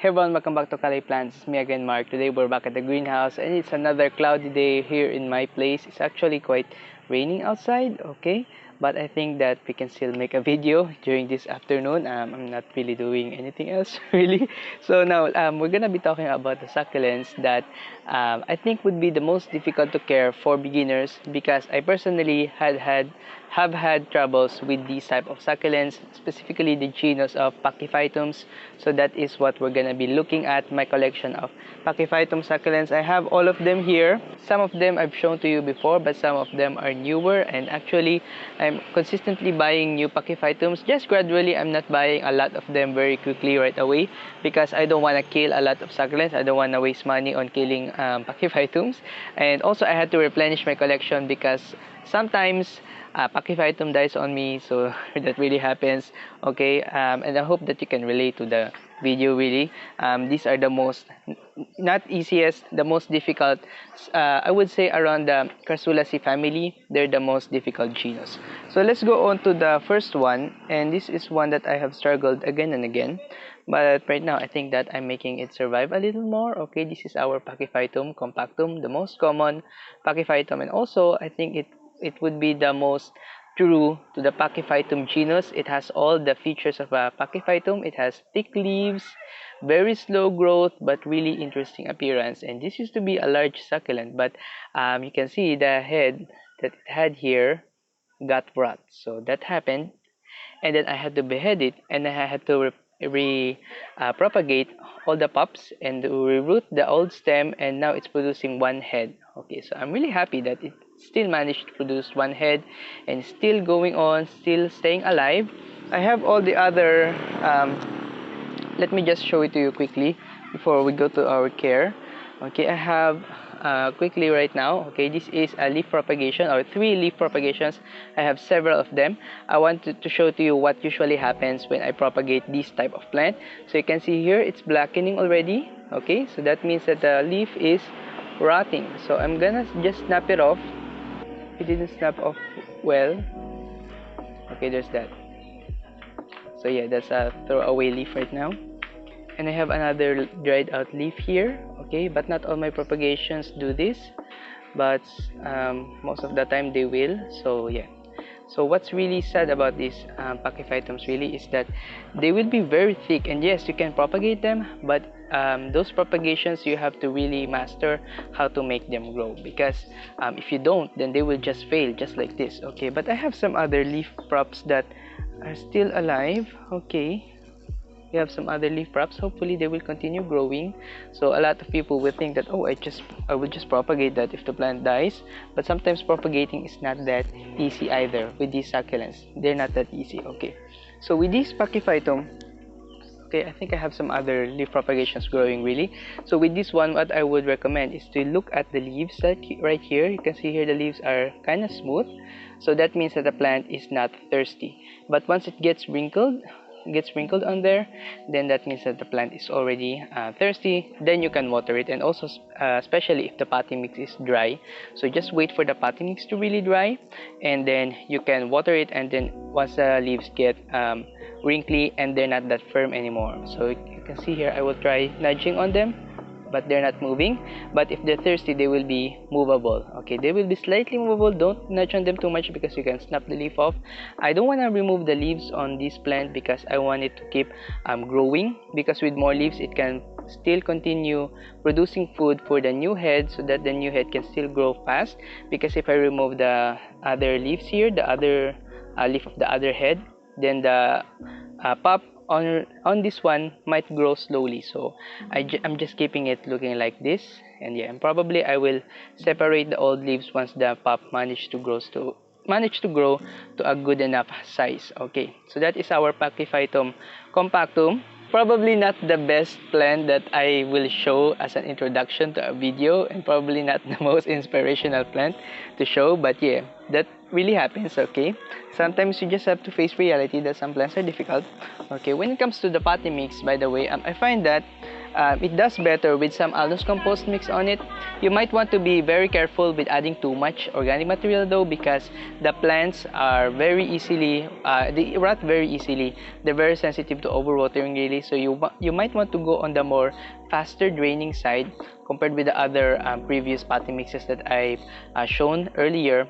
Hey everyone, welcome back to Kalay Plants. It's me again, Mark. Today we're back at the greenhouse and it's another cloudy day here in my place. It's actually quite raining outside, okay? But I think that we can still make a video during this afternoon. I'm not really doing anything else, really. So now we're gonna be talking about the succulents that I think would be the most difficult to care for beginners because I personally have had troubles with these type of succulents, specifically the genus of Pachyphytums. So that is what we're gonna be looking at, my collection of Pachyphytum succulents. I have all of them here. Some of them I've shown to you before, but some of them are newer, and actually I'm consistently buying new Pachyphytums, just gradually. I'm not buying a lot of them very quickly right away because I don't want to kill a lot of succulents. I don't want to waste money on killing Pachyphytums. And also I had to replenish my collection because sometimes Pachyphytum dies on me, so that really happens, okay? And I hope that you can relate to the video, really. These are the most, not easiest, the most difficult, I would say around the Crassulaceae family, they're the most difficult genus. So let's go on to the first one, and this is one that I have struggled again and again. But right now, I think that I'm making it survive a little more. Okay, this is our Pakiphytum Compactum, the most common Pakiphytum, and also I think it would be the most true to the Pachyphytum genus. It has all the features of a Pachyphytum. It has thick leaves, very slow growth, but really interesting appearance. And this used to be a large succulent, but you can see the head that it had here got rot. So that happened, and then I had to behead it, and I had to propagate all the pups and reroot the old stem, and now it's producing one head. Okay, so I'm really happy that it still managed to produce one head and still going on, still staying alive. I have all the other let me just show it to you quickly before we go to our care. Okay, I have quickly right now, okay, this is a leaf propagation or 3 leaf propagations. I have several of them. I wanted to show to you what usually happens when I propagate this type of plant. So you can see here it's blackening already. Okay, so that means that the leaf is rotting. So I'm gonna just snap it off. It didn't snap off well. Okay, there's that. So yeah, that's a throwaway leaf right now. And I have another dried out leaf here. Okay, but not all my propagations do this, but most of the time they will. So yeah, so what's really sad about these Pachyphytums really is that they will be very thick, and yes, you can propagate them, but those propagations you have to really master how to make them grow, because if you don't, then they will just fail just like this. Okay, but I have some other leaf props that are still alive. Okay, we have some other leaf props. Hopefully they will continue growing. So a lot of people will think that, oh, I will just propagate that if the plant dies, but sometimes propagating is not that easy either. With these succulents, they're not that easy. Okay, so with these Pachyphytum, okay, I think I have some other leaf propagations growing really. So with this one, what I would recommend is to look at the leaves right here. You can see here the leaves are kind of smooth, so that means that the plant is not thirsty. But once it gets wrinkled on there, then that means that the plant is already thirsty. Then you can water it, and also especially if the potty mix is dry, so just wait for the potty mix to really dry, and then you can water it. And then once the leaves get wrinkly and they're not that firm anymore, so you can see here I will try nudging on them, but they're not moving. But if they're thirsty, they will be movable. Okay, they will be slightly movable. Don't nudge on them too much because you can snap the leaf off. I don't want to remove the leaves on this plant because I want it to keep growing, because with more leaves it can still continue producing food for the new head, so that the new head can still grow fast. Because if I remove the other leaves here, the other leaf of the other head, then the pop on this one might grow slowly. So I'm just keeping it looking like this, and yeah, and probably I will separate the old leaves once the pop managed to grow to a good enough size. Okay, so that is our Pachyphytum Compactum. Probably not the best plant that I will show as an introduction to a video, and probably not the most inspirational plant to show, but yeah, that really happens. Okay, sometimes you just have to face reality that some plants are difficult. Okay, when it comes to the potty mix, by the way, I find that it does better with some allulose compost mix on it. You might want to be very careful with adding too much organic material though, because the plants are very easily, they rot very easily. They're very sensitive to overwatering really, so you might want to go on the more faster draining side compared with the other previous potting mixes that I've shown earlier.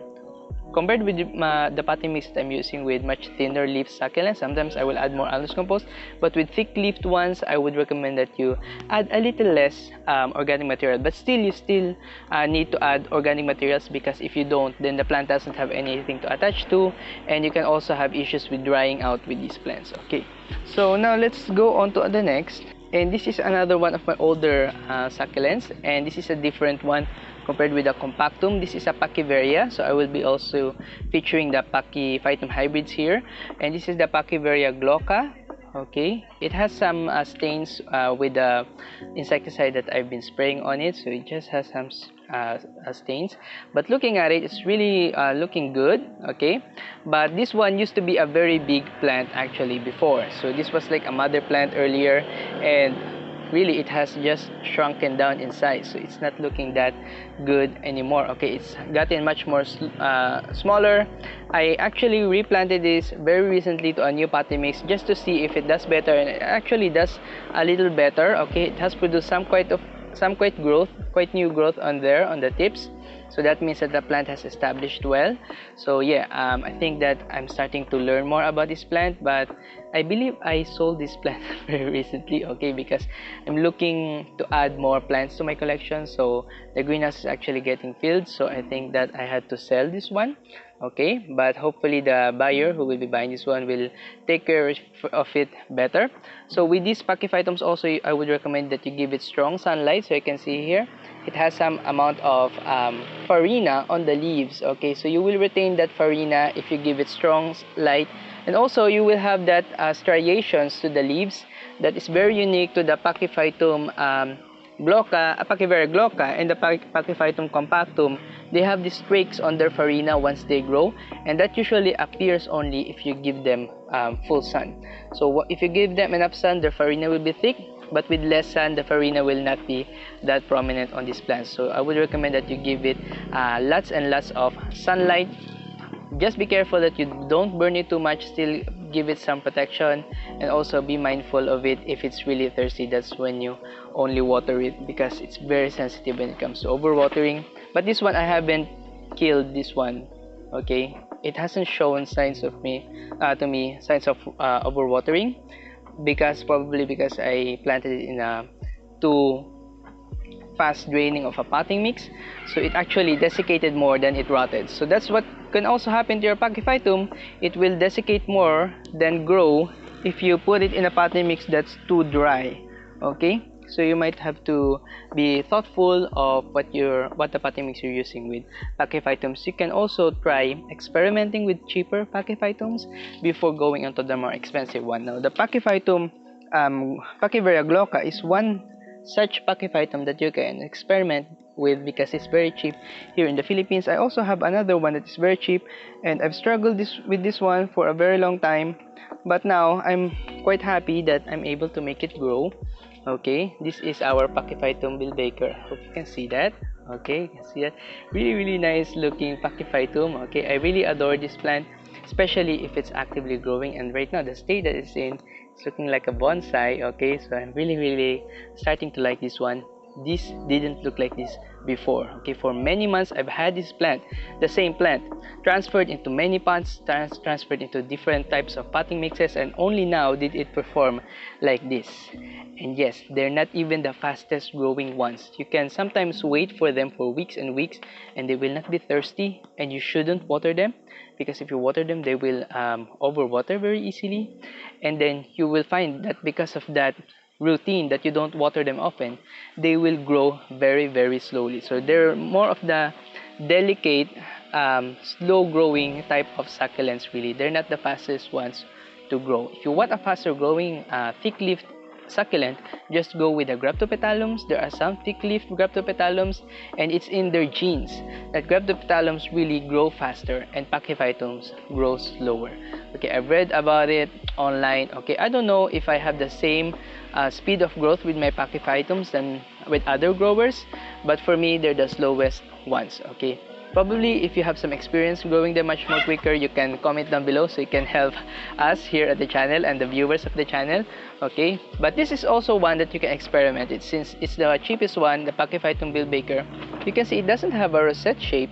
Compared with the potting mix that I'm using with much thinner leaf succulents, sometimes I will add more allulose compost, but with thick leafed ones, I would recommend that you add a little less organic material. But still, you still need to add organic materials, because if you don't, then the plant doesn't have anything to attach to, and you can also have issues with drying out with these plants. Okay, so now let's go on to the next. And this is another one of my older succulents, and this is a different one compared with the compactum. This is a Pakibarya, so I will be also featuring the Pachyphytum hybrids here. And this is the Pakibarya glauca. Okay, it has some stains with the insecticide that I've been spraying on it, so it just has some stains, but looking at it, it's really looking good. Okay, but this one used to be a very big plant actually before, so this was like a mother plant earlier, and really it has just shrunken down in size, so it's not looking that good anymore. Okay, it's gotten much more smaller. I actually replanted this very recently to a new potting mix just to see if it does better, and it actually does a little better. Okay, it has produced some quite new growth on there on the tips, so that means that the plant has established well. So yeah, I think that I'm starting to learn more about this plant, but I believe I sold this plant very recently. Okay, because I'm looking to add more plants to my collection, so the greenhouse is actually getting filled, so I think that I had to sell this one. Okay, but hopefully the buyer who will be buying this one will take care of it better. So with these Pachyphytums also, I would recommend that you give it strong sunlight. So you can see here it has some amount of farina on the leaves. Okay, so you will retain that farina if you give it strong light, and also you will have that striations to the leaves that is very unique to the Pachyphytum glauca, Pakiberry glauca, and the Pachyphytum compactum. They have these streaks on their farina once they grow, and that usually appears only if you give them full sun. So if you give them enough sun, their farina will be thick, but with less sun, the farina will not be that prominent on this plant. So I would recommend that you give it lots and lots of sunlight. Just be careful that you don't burn it too much, still give it some protection, and also be mindful of it if it's really thirsty. That's when you only water it, because it's very sensitive when it comes to overwatering. But this one, I haven't killed this one. Okay, it hasn't shown signs of signs of overwatering, probably because I planted it in a too fast draining of a potting mix, so it actually desiccated more than it rotted. So that's what can also happen to your Pachyphytum. It will desiccate more than grow if you put it in a potting mix that's too dry. Okay, so you might have to be thoughtful of what the potting mix you're using with Pachyphytums. You can also try experimenting with cheaper Pachyphytums before going onto the more expensive one. Now the Pachyphytum Pakiberry glauca is one such Pachyphytum that you can experiment with, because it's very cheap here in the Philippines. I also have another one that is very cheap, and I've struggled with this one for a very long time, but now I'm quite happy that I'm able to make it grow. Okay, this is our Pachyphytum Baker. Hope you can see that. Okay, you can see that really nice looking Pachyphytum. Okay, I really adore this plant, especially if it's actively growing, and right now the state that it's in, it's looking like a bonsai. Okay, so I'm really starting to like this one. This didn't look like this before. Okay, for many months I've had this plant, the same plant, transferred into many pots, transferred into different types of potting mixes, and only now did it perform like this. And yes, they're not even the fastest growing ones. You can sometimes wait for them for weeks and weeks, and they will not be thirsty, and you shouldn't water them, because if you water them, they will overwater very easily. And then you will find that because of that routine that you don't water them often, they will grow very slowly. So they're more of the delicate, slow growing type of succulents. Really, they're not the fastest ones to grow. If you want a faster growing thick leaf succulent, just go with the Graptopetalums. There are some thick leaf Graptopetalums, and it's in their genes that Graptopetalums really grow faster and Pachyphytums grow slower. Okay, I've read about it online. Okay, I don't know if I have the same speed of growth with my Pachyphytums than with other growers, but for me, they're the slowest ones. Okay, probably if you have some experience growing them much more quicker, you can comment down below so you can help us here at the channel and the viewers of the channel. Okay, but this is also one that you can experiment it, since it's the cheapest one, the Pachyphytum Billbaker. You can see it doesn't have a rosette shape.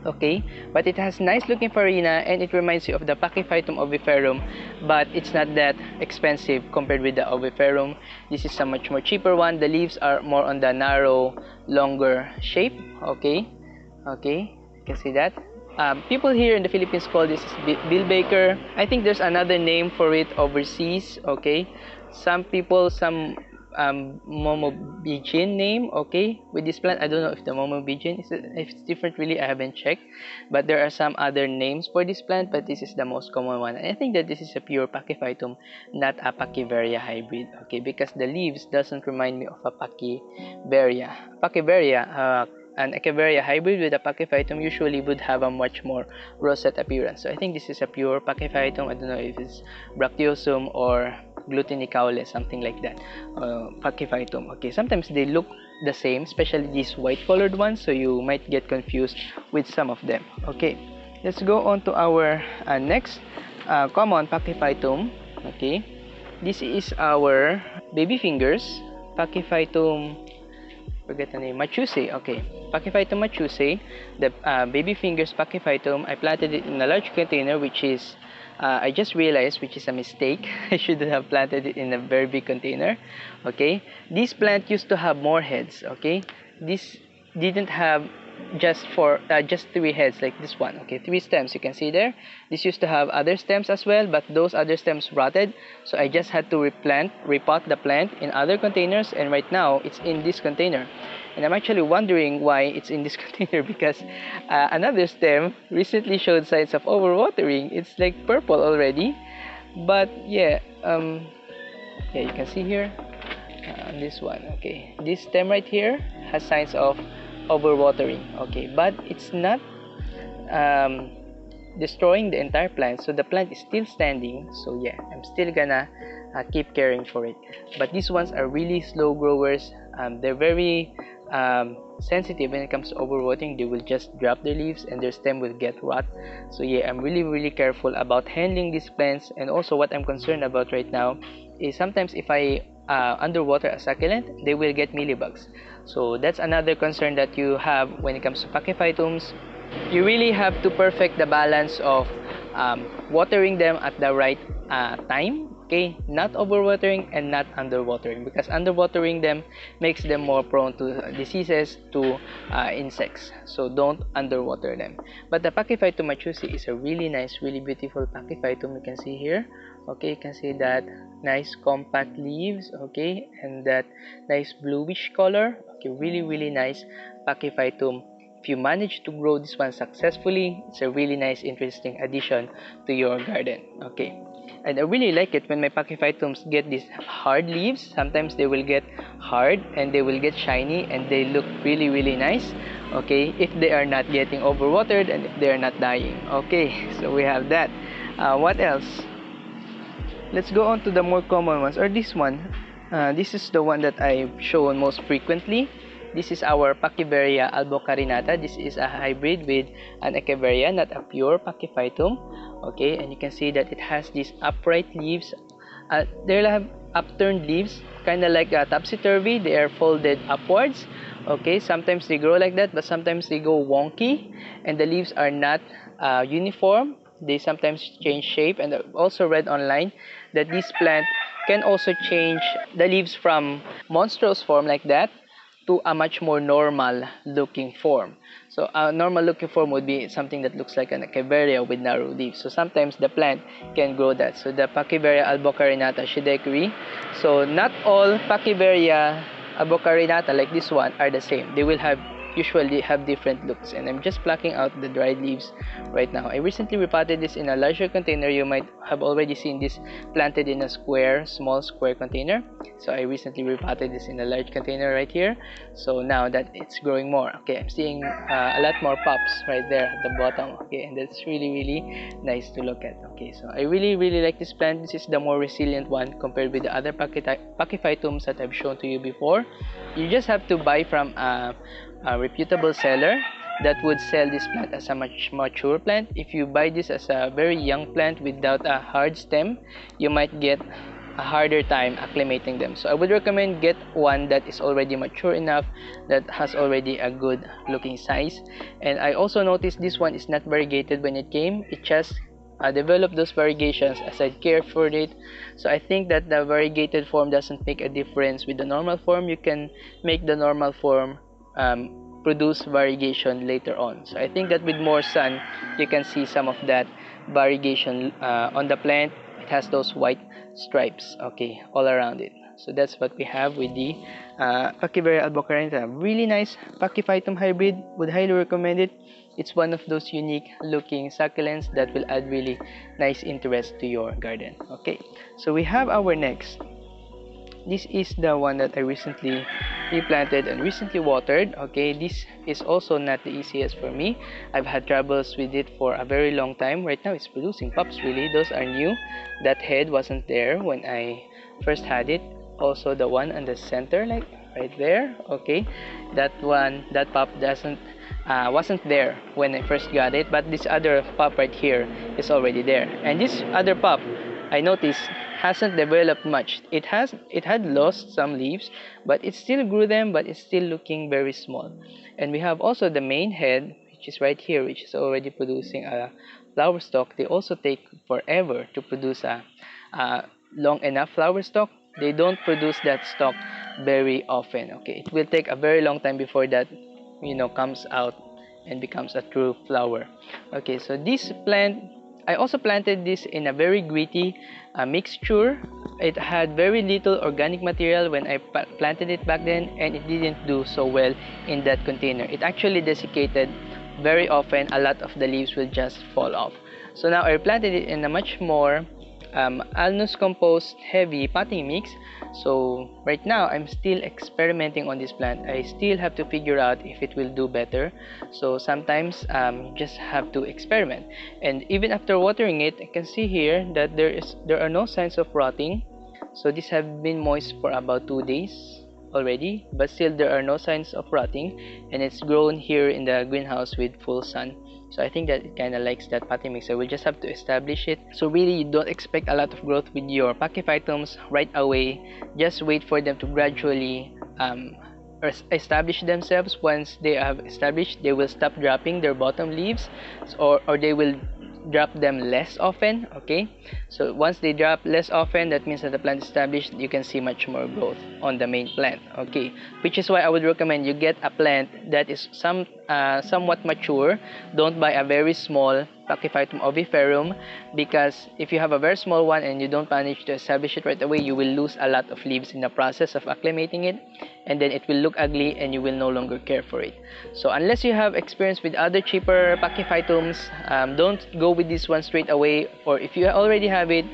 Okay, but it has nice looking farina, and it reminds you of the Pachyphytum oviferum, but it's not that expensive compared with the oviferum. This is a much more cheaper one. The leaves are more on the narrow, longer shape. Okay, you can see that. People here in the Philippines call this Billbaker. I think there's another name for it overseas. Okay, some people, some Momobigian name, okay, with this plant. I don't know if the Momobigian is, if it's different, really I haven't checked, but there are some other names for this plant, but this is the most common one. And I think that this is a pure Pachyphytum, not a Pakiberya hybrid. Okay, because the leaves doesn't remind me of a Pakiberya. An Echeveria hybrid with a Pachyphytum usually would have a much more rosette appearance. So I think this is a pure Pachyphytum. I don't know if it's Bracteosum or Glutinicaule, something like that. Pachyphytum. Okay, sometimes they look the same, especially these white colored ones, so you might get confused with some of them. Okay, let's go on to our next common Pachyphytum. Okay, this is our baby fingers, Pachyphytum. Forget the name, Machusae. Okay, Pachyphytum machusae, the baby fingers Pachyphytum. I planted it in a large container, which is I just realized, which is a mistake. I should have planted it in a very big container. Okay, this plant used to have more heads. Okay, this didn't have just 3 heads like this one. Okay, 3 stems, you can see there. This used to have other stems as well, but those other stems rotted, so I just had to repot the plant in other containers, and right now it's in this container. And I'm actually wondering why it's in this container, because another stem recently showed signs of overwatering. It's like purple already, but yeah, you can see here on this one. Okay, this stem right here has signs of overwatering. Okay, but it's not destroying the entire plant, so the plant is still standing. So yeah, I'm still gonna keep caring for it. But these ones are really slow growers. They're very sensitive when it comes to overwatering. They will just drop their leaves and their stem will get rot. So yeah, I'm really careful about handling these plants. And also what I'm concerned about right now is sometimes if I underwater a succulent, they will get mealybugs. So that's another concern that you have when it comes to Pachyphytums. You really have to perfect the balance of watering them at the right time. Okay, not overwatering and not underwatering, because underwatering them makes them more prone to diseases, to insects. So don't underwater them. But the Pachyphytum machusae is a really nice, really beautiful Pachyphytum. You can see here. Okay, you can see that nice compact leaves. Okay, and that nice bluish color. Okay, really nice Pachyphytum. If you manage to grow this one successfully, it's a really nice, interesting addition to your garden. Okay, and I really like it when my Pachyphytums get these hard leaves. Sometimes they will get hard and they will get shiny and they look really nice. Okay, if they are not getting overwatered and if they are not dying. Okay, so we have that. What else? Let's go on to the more common ones, or this one. This is the one that I've shown most frequently. This is our Pakibarya Albocarinata. This is a hybrid with an Echeveria, not a pure Pachyphytum. Okay, and you can see that it has these upright leaves. They have upturned leaves, kind of like topsy-turvy. They are folded upwards. Okay, sometimes they grow like that, but sometimes they go wonky, and the leaves are not uniform. They sometimes change shape, and I've also read online that this plant can also change the leaves from monstrous form like that to a much more normal looking form. So a normal looking form would be something that looks like an Pakibarya with narrow leaves. So sometimes the plant can grow that. So the Pakibarya Albocarinata Shidakuri. So not all Pakibarya Albocarinata like this one are the same. They will have usually have different looks, and I'm just plucking out the dried leaves right now. I recently repotted this in a larger container. You might have already seen this planted in a small square container. So I recently repotted this in a large container right here. So now that it's growing more, okay, I'm seeing a lot more pops right there at the bottom, okay, and that's really nice to look at. Okay, so I really like this plant. This is the more resilient one compared with the other Pachyphytums that I've shown to you before. You just have to buy from a reputable seller that would sell this plant as a much mature plant. If you buy this as a very young plant without a hard stem, you might get a harder time acclimating them. So I would recommend get one that is already mature enough, that has already a good looking size. And I also noticed this one is not variegated when it came. It just developed those variegations as I cared for it. So I think that the variegated form doesn't make a difference with the normal form. You can make the normal form produce variegation later on. So I think that with more sun, you can see some of that variegation on the plant. It has those white stripes, okay, all around it. So that's what we have with the Pakibarya Albocarinata. Really nice Pachyphytum hybrid. Would highly recommend it. It's one of those unique looking succulents that will add really nice interest to your garden. Okay, so we have our next. This is the one that I recently replanted and recently watered. Okay, this is also not the easiest for me. I've had troubles with it for a very long time. Right now it's producing pups, really. Those are new. That head wasn't there when I first had it. Also the one on the center, like right there, okay, that pup wasn't there when I first got it, but this other pup right here is already there. And this other pup, I noticed, hasn't developed much. It had lost some leaves, but it still grew them, but it's still looking very small. And we have also the main head, which is right here, which is already producing a flower stalk. They also take forever to produce a long enough flower stalk. They don't produce that stalk very often. Okay, it will take a very long time before that, comes out and becomes a true flower. Okay, so this plant, I also planted this in a very gritty mixture. It had very little organic material when I planted it back then, and it didn't do so well in that container. It actually desiccated very often. A lot of the leaves will just fall off. So now I planted it in a much more alnus compost heavy potting mix. So right now I'm still experimenting on this plant. I still have to figure out if it will do better. So sometimes just have to experiment. And even after watering it, I can see here that there are no signs of rotting. So these have been moist for about 2 days already, but still there are no signs of rotting, and it's grown here in the greenhouse with full sun. So I think that it kind of likes that potting mix. I will just have to establish it. So really, you don't expect a lot of growth with your Pachyphytums right away. Just wait for them to gradually establish themselves. Once they have established, they will stop dropping their bottom leaves, or they will drop them less often. Okay, so once they drop less often, that means that the plant is established. You can see much more growth on the main plant. Okay, which is why I would recommend you get a plant that is somewhat mature. Don't buy a very small Pachyphytum oviferum, because if you have a very small one and you don't manage to establish it right away, you will lose a lot of leaves in the process of acclimating it, and then it will look ugly and you will no longer care for it. So unless you have experience with other cheaper Pachyphytums, don't go with this one straight away. Or if you already have it,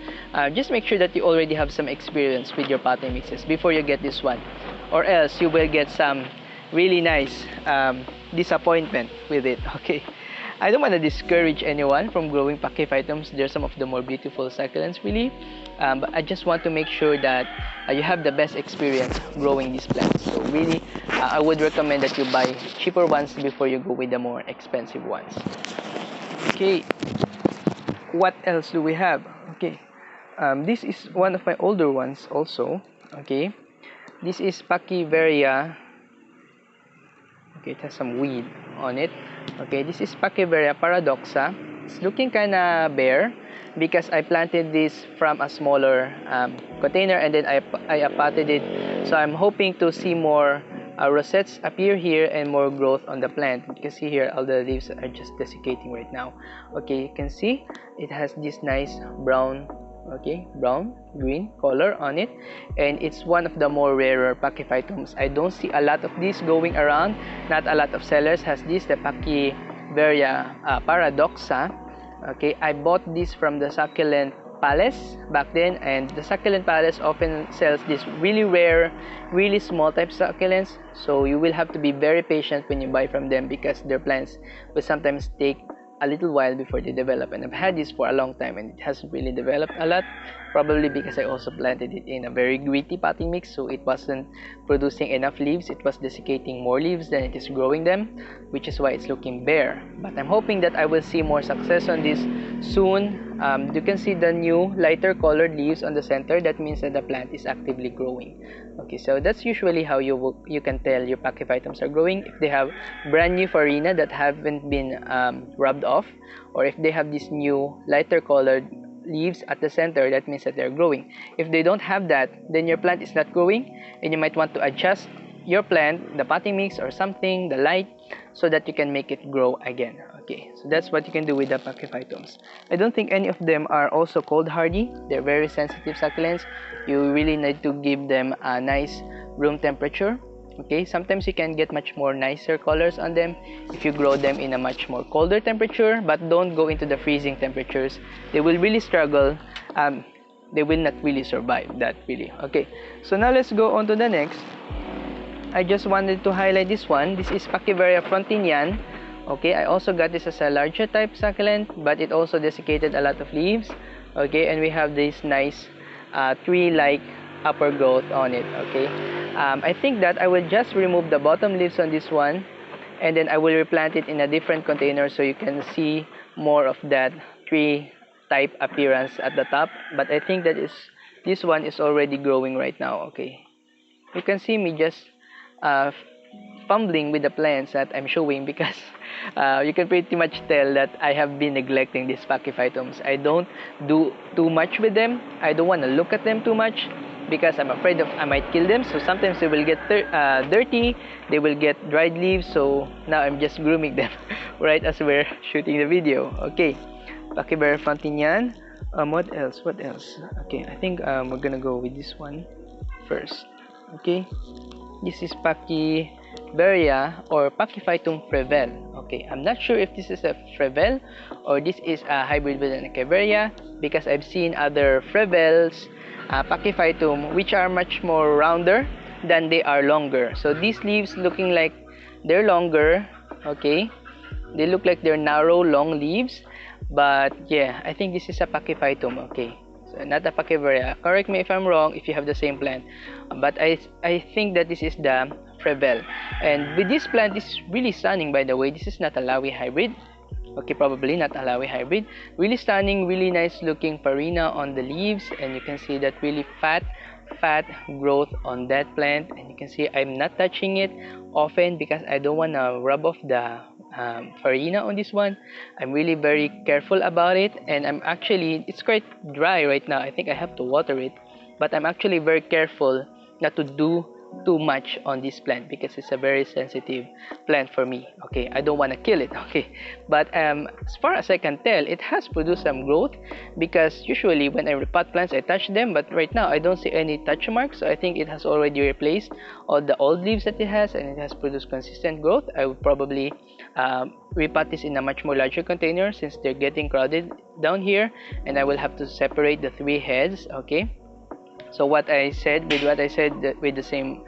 just make sure that you already have some experience with your potting mixes before you get this one, or else you will get some really nice disappointment with it. Okay, I don't want to discourage anyone from growing Pachyphytums. They're some of the more beautiful succulents, really. But I just want to make sure that you have the best experience growing these plants. So really, I would recommend that you buy cheaper ones before you go with the more expensive ones. Okay, what else do we have? Okay, this is one of my older ones also. Okay, this is Pakiberya. Okay, it has some weed on it. Okay, this is Pakiberya paradoxa. It's looking kind of bare because I planted this from a smaller container, and then I potted it. So I'm hoping to see more rosettes appear here and more growth on the plant. You can see here all the leaves are just desiccating right now. Okay, you can see it has this nice brown okay, brown green color on it, and it's one of the more rarer Pachyphytums. I don't see a lot of these going around. Not a lot of sellers has this, the Pakibarya paradoxa. Okay, I bought this from the Succulent Palace back then, and the Succulent Palace often sells this really rare, really small type succulents, so you will have to be very patient when you buy from them because their plants will sometimes take a little while before they develop. And I've had this for a long time and it hasn't really developed a lot, probably because I also planted it in a very gritty potting mix, so it wasn't producing enough leaves. It was desiccating more leaves than it is growing them, which is why it's looking bare. But I'm hoping that I will see more success on this soon. You can see the new lighter colored leaves on the center. That means that the plant is actively growing. Okay, so that's usually how you can tell your Pachyphytums are growing. If they have brand new farina that haven't been rubbed off, or if they have this new lighter colored leaves at the center, that means that they're growing. If they don't have that, then your plant is not growing, and you might want to adjust your plant, the potting mix or something, the light, so that you can make it grow again. Okay, so that's what you can do with the Pachyphytums. I don't think any of them are also cold hardy. They're very sensitive succulents. You really need to give them a nice room temperature. Okay, sometimes you can get much more nicer colors on them if you grow them in a much more colder temperature, but don't go into the freezing temperatures. They will really struggle. They will not really survive that really. Okay, so now let's go on to the next. I just wanted to highlight this one. This is Pakibarya Frontinian. Okay, I also got this as a larger type succulent, but it also desiccated a lot of leaves. Okay, and we have this nice tree-like upper growth on it. Okay, I think that I will just remove the bottom leaves on this one, and then I will replant it in a different container so you can see more of that tree type appearance at the top. But I think that this one is already growing right now. Okay, you can see me just fumbling with the plants that I'm showing because you can pretty much tell that I have been neglecting these Pachyphytums. I don't do too much with them. I don't want to look at them too much because I'm afraid I might kill them. So sometimes they will get dirty, they will get dried leaves. So now I'm just grooming them right as we're shooting the video. Okay, Pakibarya Frontinian. What else? Okay, I think we're gonna go with this one first. Okay, this is Pakibarya or Pachyphytum Frevel. Okay, I'm not sure if this is a Frevel or this is a hybrid with an Pakibarya because I've seen other Frevels, Pachyphytum, which are much more rounder than they are longer. So these leaves looking like they're longer. Okay, they look like they're narrow, long leaves. But yeah, I think this is a Pachyphytum. Okay, so not a Pakiberry. Correct me if I'm wrong if you have the same plant. But I think that this is the Frevel. And with this plant, this is really stunning, by the way. This is not a Lawi hybrid. Okay, probably not a Lawi hybrid. Really stunning, really nice looking farina on the leaves, and you can see that really fat growth on that plant. And you can see I'm not touching it often because I don't want to rub off the farina on this one. I'm really very careful about it, and it's quite dry right now. I think I have to water it, but I'm actually very careful not to do too much on this plant because it's a very sensitive plant for me. Okay, I don't want to kill it. Okay, but as far as I can tell, it has produced some growth because usually when I repot plants I touch them, but right now I don't see any touch marks. So I think it has already replaced all the old leaves that it has, and it has produced consistent growth. I would probably repot this in a much more larger container since they're getting crowded down here, and I will have to separate the three heads. Okay, so what I said with the same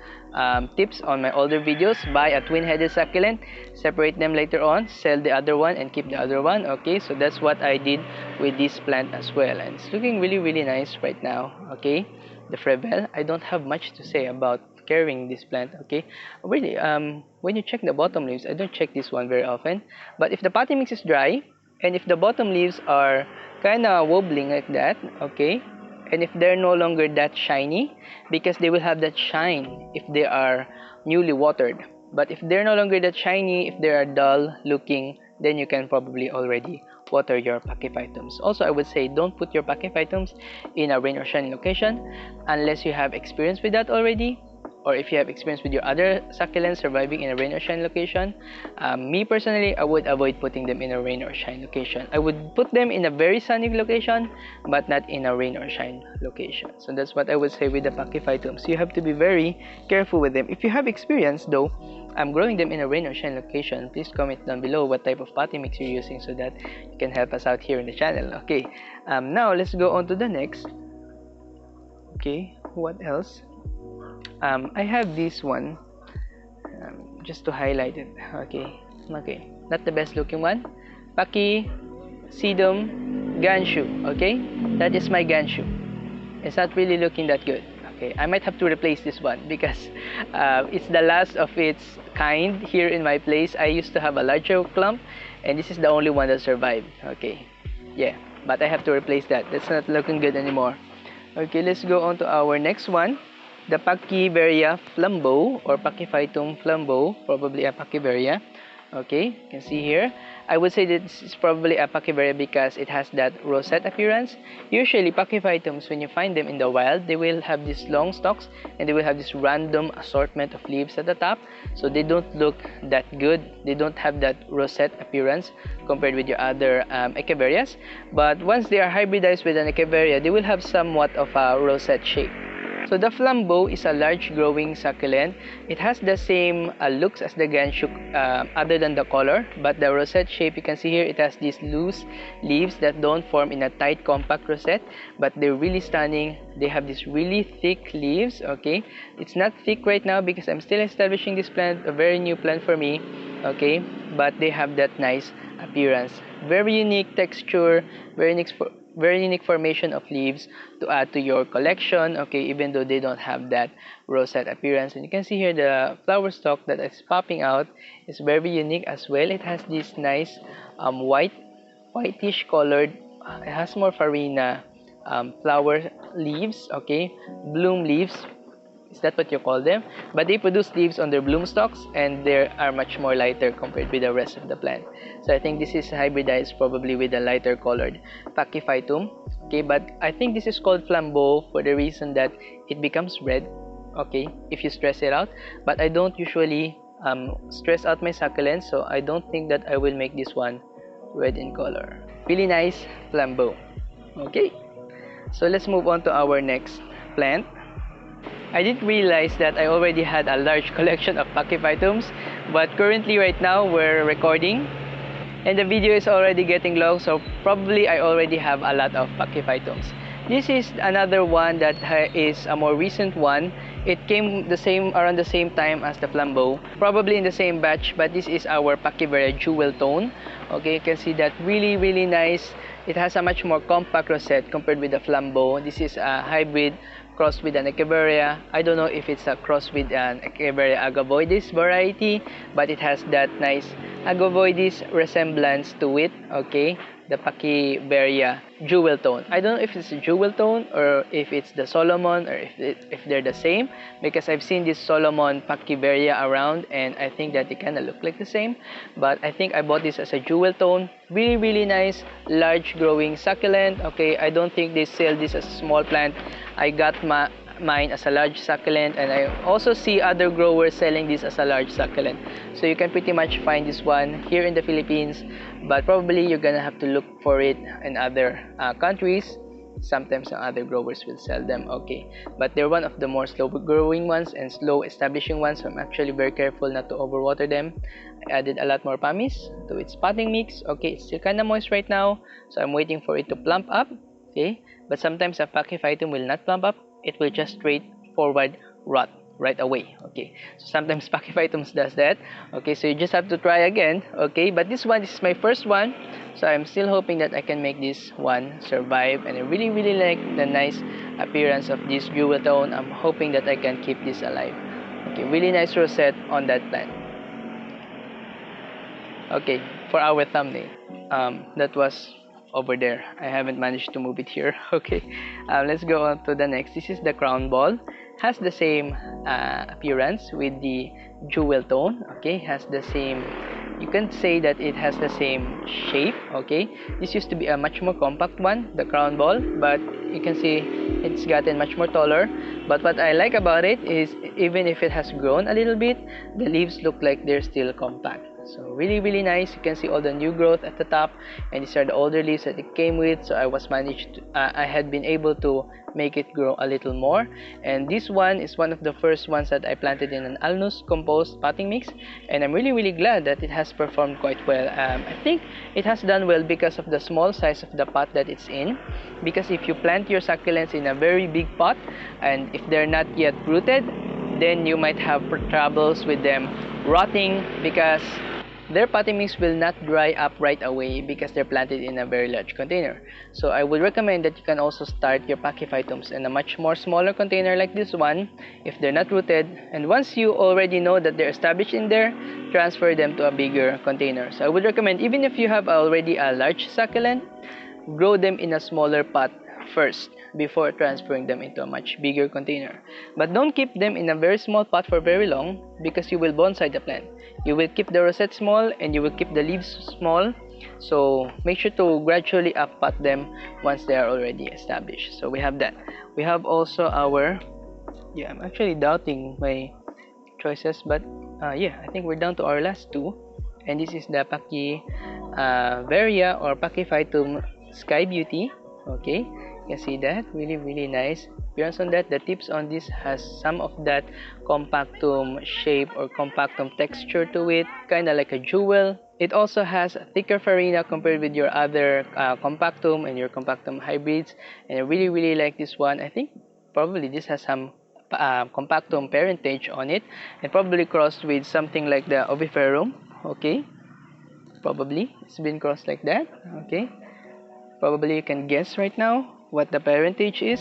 tips on my older videos: buy a twin-headed succulent, separate them later on, sell the other one, and keep the other one. Okay, so that's what I did with this plant as well, and it's looking really nice right now. Okay, the Frevel. I don't have much to say about carrying this plant. Okay, really, when you check the bottom leaves, I don't check this one very often, but if the potting mix is dry and if the bottom leaves are kind of wobbling like that, okay, and if they're no longer that shiny, because they will have that shine if they are newly watered, but if they're no longer that shiny, if they are dull looking, then you can probably already water your Pachyphytums. Also, I would say don't put your Pachyphytums in a rain or shiny location unless you have experience with that already, or if you have experience with your other succulents surviving in a rain or shine location. Me personally, I would avoid putting them in a rain or shine location. I would put them in a very sunny location, but not in a rain or shine location. So that's what I would say with the Pachyphytums. You have to be very careful with them. If you have experience though, growing them in a rain or shine location, please comment down below what type of potting mix you're using so that you can help us out here in the channel. Okay, now let's go on to the next. Okay, what else? I have this one, just to highlight it. Okay, not the best looking one. Pakisidum Ganshu. Okay, that is my Ganshu. It's not really looking that good. Okay, I might have to replace this one because it's the last of its kind here in my place. I used to have a larger clump, and this is the only one that survived. Okay, yeah, but I have to replace that. That's not looking good anymore. Okay, let's go on to our next one, the Pakibarya Flambeau or Pachyphytum Flambeau, probably a Pakibarya. Okay, you can see here. I would say that this is probably a Pakiberry because it has that rosette appearance. Usually Pachyphytums, when you find them in the wild, they will have these long stalks and they will have this random assortment of leaves at the top. So they don't look that good. They don't have that rosette appearance compared with your other Echeverias. But once they are hybridized with an Echeveria, they will have somewhat of a rosette shape. So the Flambeau is a large growing succulent. It has the same looks as the Ganshuk other than the color, but the rosette shape, you can see here, it has these loose leaves that don't form in a tight compact rosette, but they're really stunning. They have these really thick leaves. Okay, it's not thick right now because I'm still establishing this plant, a very new plant for me. Okay, but they have that nice appearance, very unique texture, very unique formation of leaves to add to your collection. Okay, even though they don't have that rosette appearance. And you can see here the flower stalk that is popping out is very unique as well. It has this nice whitish colored, it has more farina flower leaves. Okay, bloom leaves, is that what you call them? But they produce leaves on their bloom stalks and they are much more lighter compared with the rest of the plant. So I think this is hybridized probably with a lighter colored Pachyphytum. Okay, but I think this is called Flambeau for the reason that it becomes red. Okay, if you stress it out. But I don't usually stress out my succulents, so I don't think that I will make this one red in color. Really nice Flambeau. Okay, so let's move on to our next plant. I didn't realize that I already had a large collection of Pachyphytums, but currently right now we're recording and the video is already getting long, so probably I already have a lot of Pachyphytums. This is another one that is a more recent one. It came around the same time as the Flambeau, probably in the same batch, but this is our Pakiberry jewel tone. Okay, you can see that really nice. It has a much more compact rosette compared with the Flambeau. This is a hybrid crossed with an Echeveria. I don't know if it's a cross with an Echeveria agavoides variety, but it has that nice agavoides resemblance to it. Okay, the Pakiberya jewel tone. I don't know if it's a jewel tone or if it's the Solomon or if they're the same, because I've seen this Solomon Pakiberya around and I think that they kind of look like the same, but I think I bought this as a jewel tone. Really nice large growing succulent. Okay, I don't think they sell this as a small plant. I got mine as a large succulent, and I also see other growers selling this as a large succulent, so you can pretty much find this one here in the Philippines, but probably you're gonna have to look for it in other countries. Sometimes some other growers will sell them. Okay, but they're one of the more slow growing ones and slow establishing ones, so I'm actually very careful not to overwater them. I added a lot more pumice to its potting mix. Okay, it's still kind of moist right now, so I'm waiting for it to plump up. Okay, but sometimes a Pachyphytum will not plump up, it will just straightforward rot right away. Okay, so sometimes Pachyphytums does that. Okay, so you just have to try again. Okay, but this is my first one, so I'm still hoping that I can make this one survive, and I really like the nice appearance of this jewel tone. I'm hoping that I can keep this alive. Okay, really nice rosette on that plant. Okay, for our thumbnail, that was over there. I haven't managed to move it here. Okay, let's go on to the next. This is the crown ball. Has the same appearance with the jewel tone. Okay, has the same you can say that it has the same shape. Okay, this used to be a much more compact one, the crown ball, but you can see it's gotten much more taller. But what I like about it is even if it has grown a little bit, the leaves look like they're still compact. So really nice. You can see all the new growth at the top, and these are the older leaves that it came with. So I had been able to make it grow a little more. And this one is one of the first ones that I planted in an alnus compost potting mix, and I'm really glad that it has performed quite well. I think it has done well because of the small size of the pot that it's in, because if you plant your succulents in a very big pot and if they're not yet rooted, then you might have troubles with them rotting, because their potting mix will not dry up right away because they're planted in a very large container. So I would recommend that you can also start your Pachyphytums in a much more smaller container like this one if they're not rooted, and once you already know that they're established in there, transfer them to a bigger container. So I would recommend, even if you have already a large succulent, grow them in a smaller pot first before transferring them into a much bigger container. But don't keep them in a very small pot for very long, because you will bonsai the plant. You will keep the rosette small and you will keep the leaves small. So make sure to gradually up-pot them once they are already established. So we have that. We have also our, I'm actually doubting my choices, but I think we're down to our last two, and this is the Pakibarya or Pachyphytum Sky Beauty. Okay, you can see that really nice appearance on that. The tips on this has some of that compactum shape or compactum texture to it, kind of like a jewel. It also has a thicker farina compared with your other compactum and your compactum hybrids, and I really like this one. I think probably this has some compactum parentage on it, and probably crossed with something like the oviferum. Okay, probably it's been crossed like that. Okay, probably you can guess right now what the parentage is,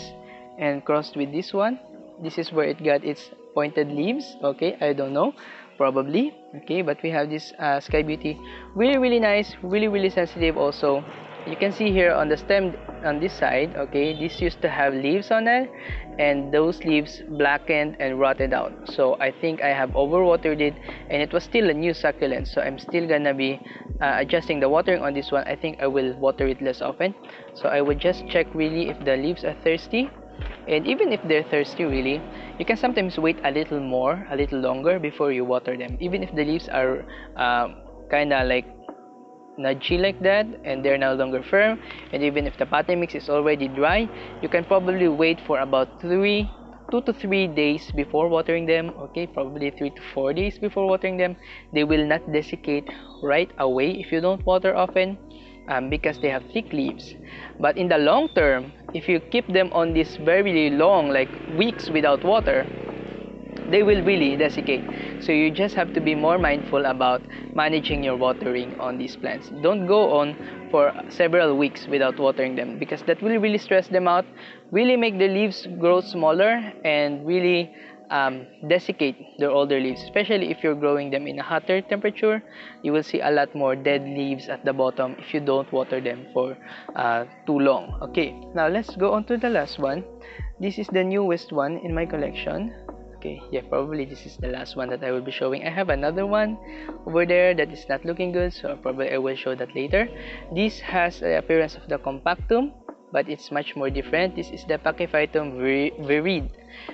and crossed with this one. This is where it got its pointed leaves. Okay, I don't know, probably. Okay, but we have this Sky Beauty, really nice, really sensitive also. You can see here on the stem on this side, okay, this used to have leaves on it, and those leaves blackened and rotted out. So I think I have overwatered it, and it was still a new succulent, so I'm still gonna be adjusting the watering on this one. I think I will water it less often, so I would just check really if the leaves are thirsty. And even if they're thirsty, really, you can sometimes wait a little longer before you water them, even if the leaves are kind of like nudgy like that and they're no longer firm, and even if the potting mix is already dry, you can probably wait for about 2 to 3 days before watering them. Okay, probably 3 to 4 days before watering them. They will not desiccate right away if you don't water often, because they have thick leaves. But in the long term, if you keep them on this very long, like weeks without water, they will really desiccate. So you just have to be more mindful about managing your watering on these plants. Don't go on for several weeks without watering them, because that will really stress them out, really make the leaves grow smaller, and really desiccate their older leaves. Especially if you're growing them in a hotter temperature, you will see a lot more dead leaves at the bottom if you don't water them for too long. Okay, now let's go on to the last one. This is the newest one in my collection. Okay, probably this is the last one that I will be showing. I have another one over there that is not looking good, so probably I will show that later. This has the appearance of the compactum, but it's much more different. This is the Pachyphytum virid.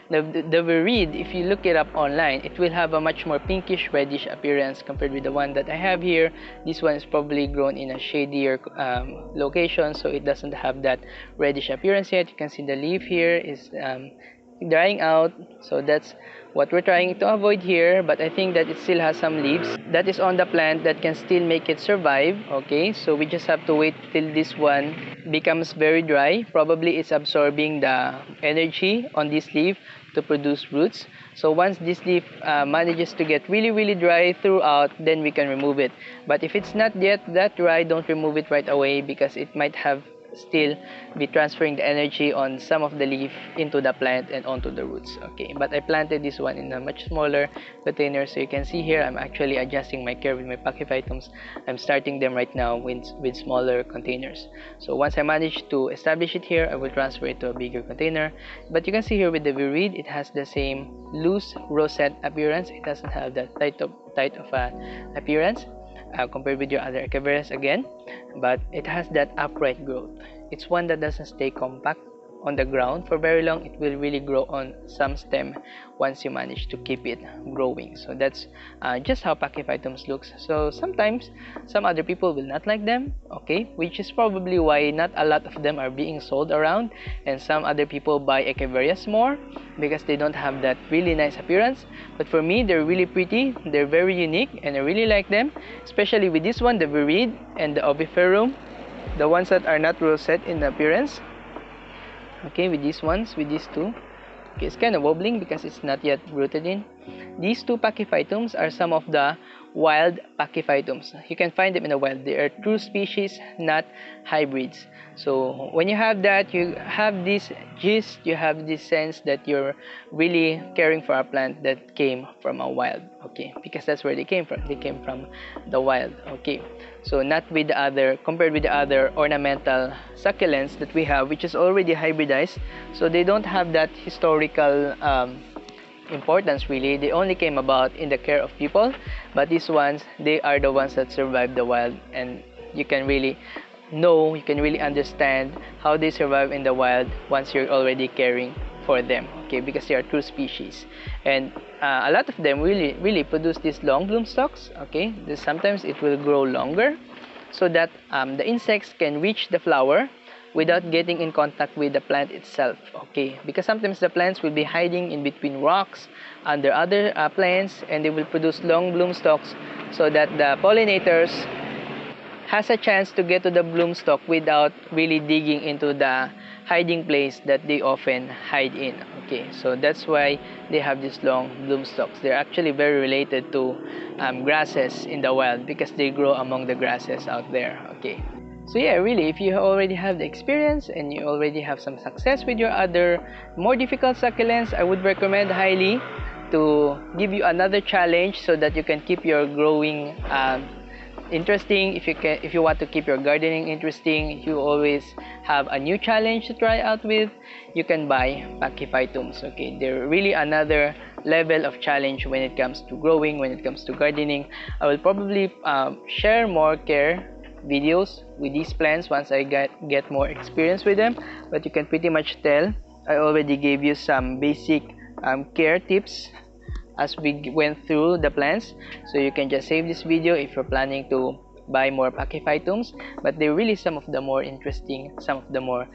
The virid, if you look it up online, it will have a much more pinkish reddish appearance compared with the one that I have here. This one is probably grown in a shadier location, so it doesn't have that reddish appearance yet. You can see the leaf here is drying out, so that's what we're trying to avoid here. But I think that it still has some leaves that is on the plant that can still make it survive. Okay, so we just have to wait till this one becomes very dry. Probably it's absorbing the energy on this leaf to produce roots. So once this leaf manages to get really dry throughout, then we can remove it. But if it's not yet that dry, don't remove it right away, because it might have still be transferring the energy on some of the leaf into the plant and onto the roots. Okay, but I planted this one in a much smaller container, so you can see here I'm actually adjusting my care with my Pachyphytums. I'm starting them right now with smaller containers. So once I manage to establish it here, I will transfer it to a bigger container. But you can see here with the virid, it has the same loose rosette appearance. It doesn't have that tight of an appearance. compared with your other Echeverias again, but it has that upright growth. It's one that doesn't stay compact on the ground for very long. It will really grow on some stem once you manage to keep it growing. So that's just how Pachyphytums looks. So sometimes some other people will not like them, okay, which is probably why not a lot of them are being sold around, and some other people buy Echeverias more because they don't have that really nice appearance. But for me, they're really pretty, they're very unique, and I really like them, especially with this one, the Virid and the Oviferum, the ones that are not rosette in appearance. Okay, with these ones, with these two, okay, it's kind of wobbling because it's not yet rooted in. These two Pachyphytums are some of the wild Pachyphytums. You can find them in the wild. They are true species, not hybrids. So when you have that, you have this gist, you have this sense that you're really caring for a plant that came from a wild, okay, because that's where they came from. They came from the wild, okay. So not with the other, compared with the other ornamental succulents that we have, which is already hybridized. So they don't have that historical importance really. They only came about in the care of people, but these ones, they are the ones that survived the wild, and you can really know, you can really understand how they survive in the wild once you're already caring for them, okay, because they are true species. And a lot of them really produce these long bloom stalks, okay. Sometimes it will grow longer so that the insects can reach the flower without getting in contact with the plant itself, okay, because sometimes the plants will be hiding in between rocks under other plants, and they will produce long bloom stalks so that the pollinators has a chance to get to the bloom stalk without really digging into the hiding place that they often hide in, okay. So that's why they have these long bloom stalks. They're actually very related to grasses in the wild because they grow among the grasses out there, okay. So yeah, really, if you already have the experience and you already have some success with your other more difficult succulents, I would recommend highly to give you another challenge so that you can keep your growing interesting. If you want to keep your gardening interesting, if you always have a new challenge to try out with, you can buy Pachyphytums, okay. They're really another level of challenge when it comes to growing, when it comes to gardening. I will probably share more care videos with these plants once I get more experience with them, but you can pretty much tell I already gave you some basic care tips as we went through the plants. So you can just save this video if you're planning to buy more Pachyphytums, but they're really some of the more interesting, some of the more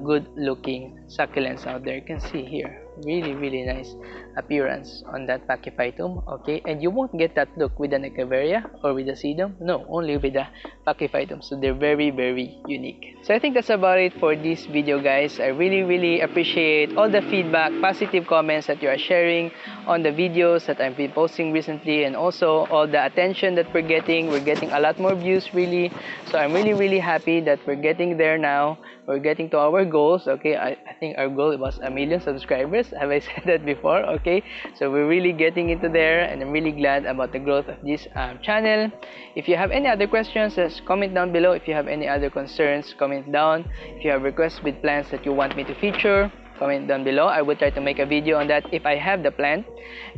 good looking succulents out there. You can see here really nice appearance on that Pachyphytum, okay. And you won't get that look with an Echeveria or with a sedum, no, only with the Pachyphytum. So they're very unique. So I think that's about it for this video, guys. I really appreciate all the feedback, positive comments that you are sharing on the videos that I've been posting recently, and also all the attention that we're getting. We're getting a lot more views really, so I'm really happy that we're getting there now. We're getting to our goals, okay. I think our goal was 1 million subscribers. Have I said that before? Okay, so we're really getting into there, and I'm really glad about the growth of this channel. If you have any other questions, just comment down below. If you have any other concerns, comment down. If you have requests with plants that you want me to feature, comment down below. I will try to make a video on that if I have the plant.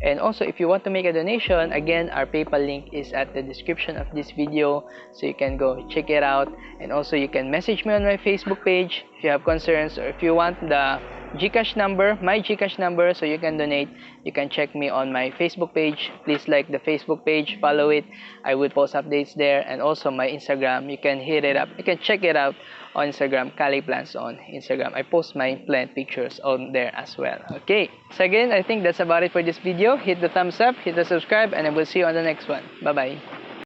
And also, if you want to make a donation, again, our PayPal link is at the description of this video, so you can go check it out. And also, you can message me on my Facebook page if you have concerns, or if you want the Gcash number, my Gcash number, so you can donate. You can check me on my Facebook page. Please like the Facebook page, follow it. I will post updates there, and also my Instagram. You can hit it up. You can check it out on Instagram, Cali Plants on Instagram. I post my plant pictures on there as well. Okay, so again, I think that's about it for this video. Hit the thumbs up, hit the subscribe, and I will see you on the next one. Bye bye.